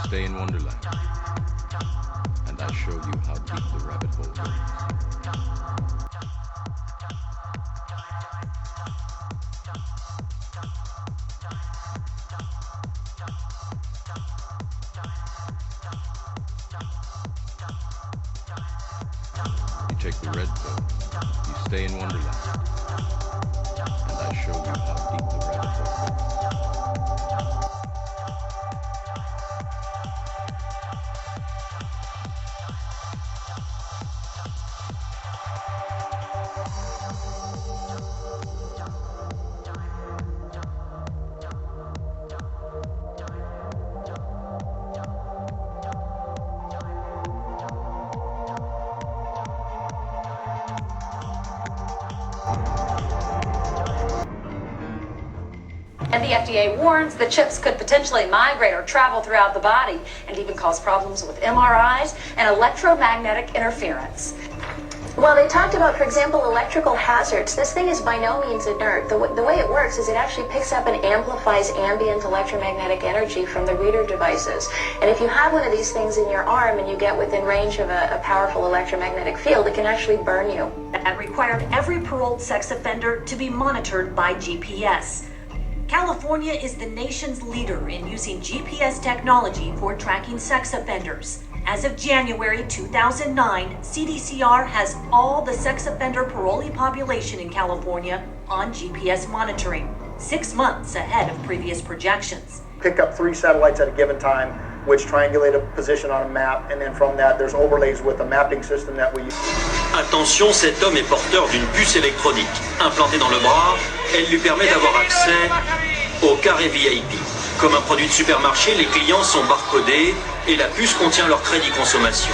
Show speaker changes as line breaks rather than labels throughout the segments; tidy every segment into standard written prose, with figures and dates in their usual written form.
stay in Wonderland, and I show you how deep the rabbit hole goes. You take the red pill, you stay in Wonderland, and I show you how deep the rabbit hole goes.
And the FDA warns the chips could potentially migrate or travel throughout the body and even cause problems with MRIs and electromagnetic interference.
Well, they talked about, for example, electrical hazards. This thing is by no means inert. The way it works is it actually picks up and amplifies ambient electromagnetic energy from the reader devices. And if you have one of these things in your arm and you get within range of a powerful electromagnetic field, it can actually burn you.
And required every paroled sex offender to be monitored by GPS. California is the nation's leader in using GPS technology for tracking sex offenders. As of January 2009, CDCR has all the sex offender parolee population in California on GPS monitoring, 6 months ahead of previous projections.
Pick up 3 satellites at a given time, which triangulate a position on a map, and then from that there's overlays with a mapping system that we use.
Attention, cet homme est porteur d'une puce électronique. Implantée dans le bras, elle lui permet d'avoir accès au carré VIP. Comme un produit de supermarché, les clients sont barcodés et la puce contient leur crédit consommation.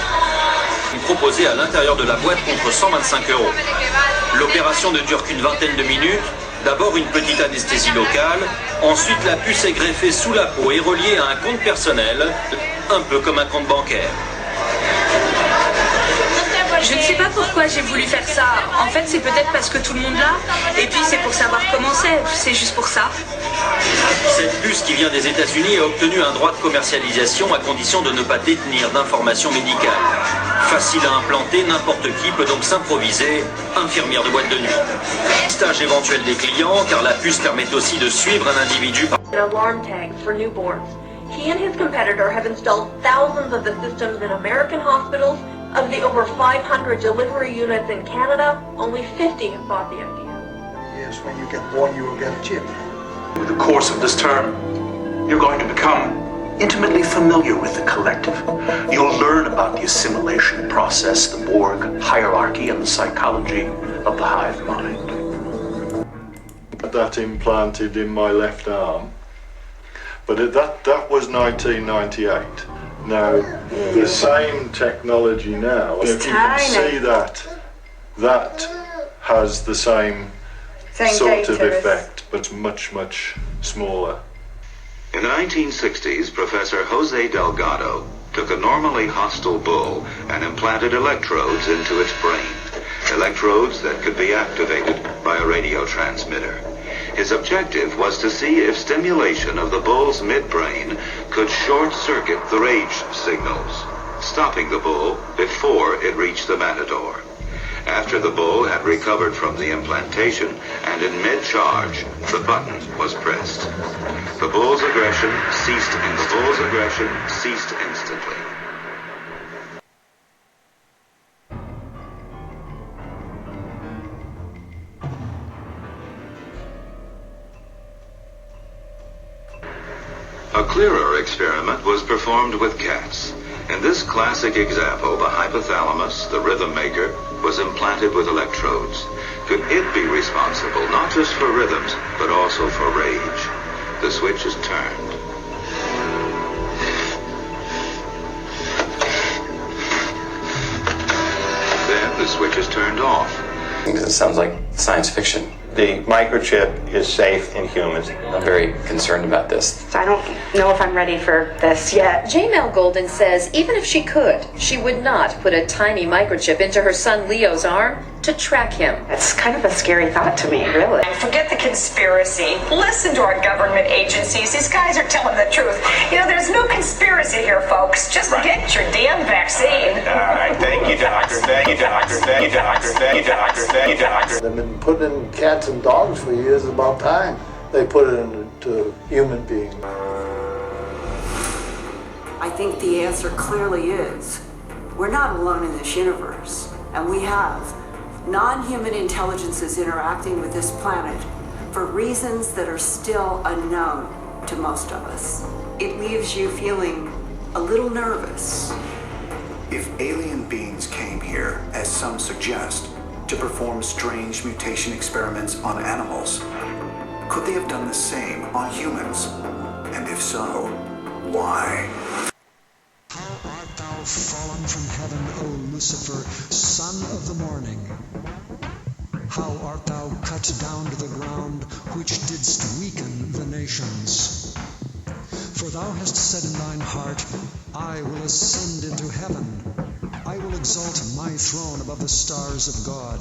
Proposé à l'intérieur de la boîte contre 125 €. L'opération ne dure qu'une vingtaine de minutes. D'abord une petite anesthésie locale, ensuite la puce est greffée sous la peau et reliée à un compte personnel, un peu comme un compte bancaire.
Je ne sais pas pourquoi j'ai voulu faire ça. En fait, c'est peut-être parce que tout le monde l'a, et puis c'est pour savoir comment c'est juste pour ça.
Cette puce qui vient des États-Unis a obtenu un droit de commercialisation à condition de ne pas détenir d'informations médicales. Facile à implanter, n'importe qui peut donc s'improviser infirmière de boîte de nuit. Stage éventuel des clients, car la puce permet aussi de suivre un individu.
An alarm tag for newborns. He and his competitor have installed thousands of the systems in American hospitals. Of the over 500 delivery units in Canada, only 50 have bought the idea.
Yes, when you get born, you will get a chip.
Over the course of this term, you're going to become intimately familiar with the collective. You'll learn about the assimilation process, the Borg hierarchy, and the psychology of the hive mind.
That implanted in my left arm, but that was 1998. Now, the same technology now, if you can see that has the same sort of effect, but much, much smaller.
In the 1960s, Professor Jose Delgado took a normally hostile bull and implanted electrodes into its brain, electrodes that could be activated by a radio transmitter. His objective was to see if stimulation of the bull's midbrain could short-circuit the rage signals, stopping the bull before it reached the matador. After the bull had recovered from the implantation and in mid-charge, the button was pressed. The bull's aggression ceased instantly. A clearer experiment was performed with cats. In this classic example, the hypothalamus, the rhythm maker, was implanted with electrodes. Could it be responsible not just for rhythms, but also for rage? The switch is turned. Then the switch is turned off.
It sounds like science fiction.
The microchip is safe in humans.
I'm very concerned about this.
I don't know if I'm ready for this yet.
J. Mel Golden says even if she could, she would not put a tiny microchip into her son Leo's arm to track him.
It's kind of a scary thought to me, really.
Forget the conspiracy. Listen to our government agencies. These guys are telling the truth. You know, there's no conspiracy here, folks. Just get your damn vaccine.
All right, thank you, doctor. Thank you, doctor. Thank you, doctor. Thank you, doctor. Thank you, doctor.
They've been putting in cats and dogs for years. It's about time they put it into human beings.
I think the answer clearly is, we're not alone in this universe, and we have non-human intelligences interacting with this planet for reasons that are still unknown to most of us. It leaves you feeling a little nervous.
If alien beings came here, as some suggest, to perform strange mutation experiments on animals, could they have done the same on humans? And if so, why?
How art thou fallen from heaven, O Lucifer, son of the morning? How art thou cut down to the ground, which didst weaken the nations? For thou hast said in thine heart, I will ascend into heaven. I will exalt my throne above the stars of God.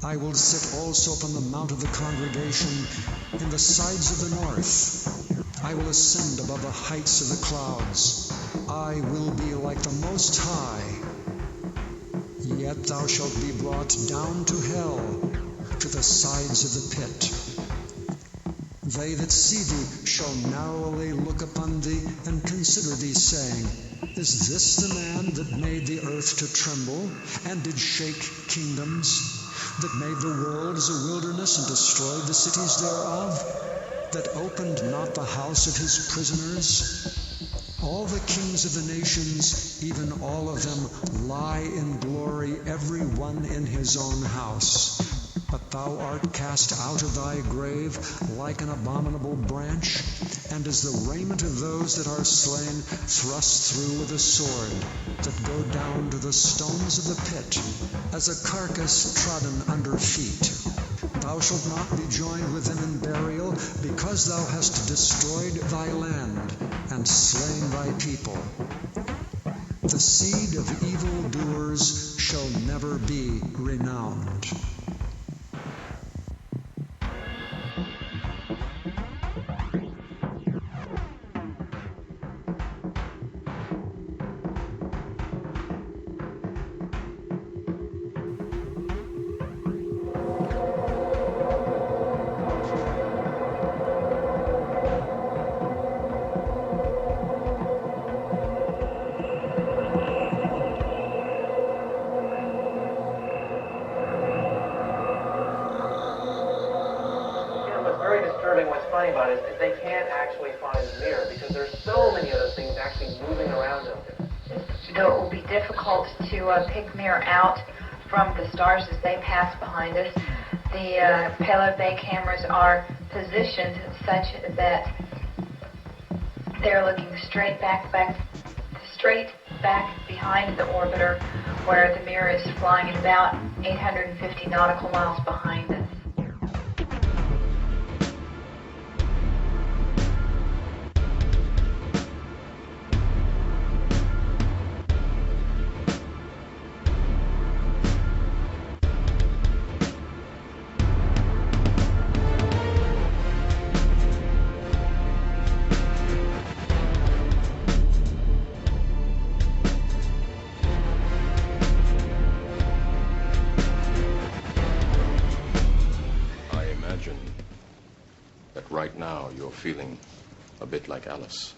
I will sit also upon the mount of the congregation in the sides of the north. I will ascend above the heights of the clouds. I will be like the Most High. Yet thou shalt be brought down to hell, to the sides of the pit. They that see thee shall narrowly look upon thee, and consider thee, saying, Is this the man that made the earth to tremble, and did shake kingdoms, that made the world as a wilderness, and destroyed the cities thereof, that opened not the house of his prisoners? All the kings of the nations, even all of them, lie in glory, every one in his own house. But thou art cast out of thy grave like an abominable branch, and as the raiment of those that are slain, thrust through with a sword, that go down to the stones of the pit, as a carcass trodden under feet. Thou shalt not be joined with them in burial, because thou hast destroyed thy land, and slain thy people. The seed of evildoers shall never be renowned.
What's funny about it is they can't actually find the mirror because there's so many other things actually moving around out there.
So it will be difficult to pick mirror out from the stars as they pass behind us. The payload bay cameras are positioned such that they're looking straight back behind the orbiter, where the mirror is flying at about 850 nautical miles behind us.
Right now, you're feeling a bit like Alice.